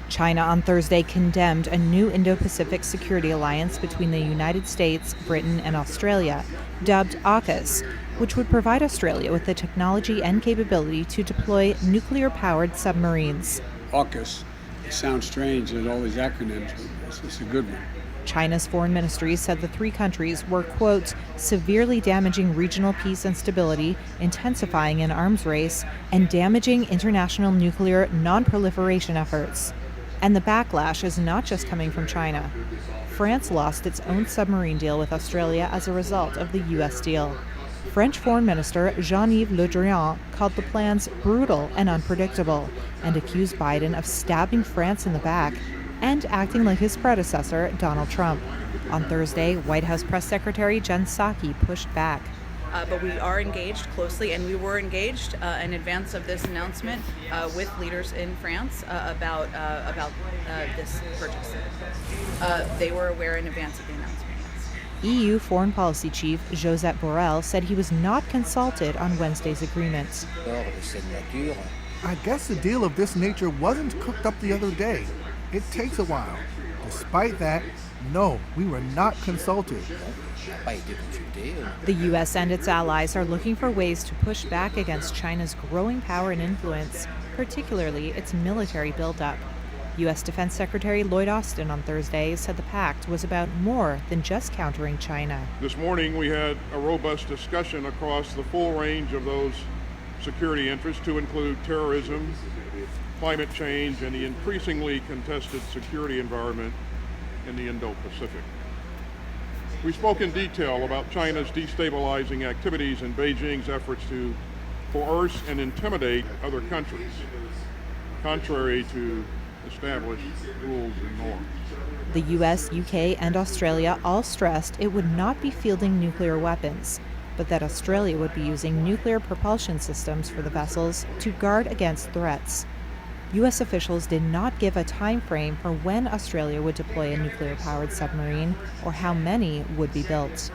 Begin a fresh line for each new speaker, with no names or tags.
China on Thursday condemned a new Indo-Pacific security alliance between the United States, Britain, and Australia, dubbed Aukus, which would provide Australia with the technology and capability to deploy nuclear-powered submarines.
Aukus, it sounds strange and all these acronyms, but it's a good one.
China's foreign ministry said the three countries were, quote, severely damaging regional peace and stability, intensifying an arms race, and damaging international nuclear non-proliferation efforts. And the backlash is not just coming from China. France lost its own submarine deal with Australia as a result of the U.S. deal. French Foreign Minister Jean-Yves Le Drian called the plans brutal and unpredictable and accused Biden of stabbing France in the back and acting like his predecessor, Donald Trump. On Thursday, White House Press Secretary Jen Psaki pushed back.
But we are engaged closely, and we were engaged in advance of this announcement with leaders in France about this purchase. They were aware in advance of the announcement.
EU Foreign Policy Chief Josep Borrell said he was not consulted on Wednesday's agreement.
I guess a deal of this nature wasn't cooked up the other day. It takes a while. Despite that, no, we were not consulted.
The U.S. and its allies are looking for ways to push back against China's growing power and influence, particularly its military buildup. U.S. Defense Secretary Lloyd Austin on Thursday said the pact was about more than just countering China.
This morning we had a robust discussion across the full range of those security interests to include terrorism, climate change, and the increasingly contested security environment in the Indo-Pacific. We spoke in detail about China's destabilizing activities and Beijing's efforts to coerce and intimidate other countries, contrary to established rules and norms.
The U.S., UK, and Australia all stressed it would not be fielding nuclear weapons, but that Australia would be using nuclear propulsion systems for the vessels to guard against threats. U.S. officials did not give a time frame for when Australia would deploy a nuclear-powered submarine or how many would be built.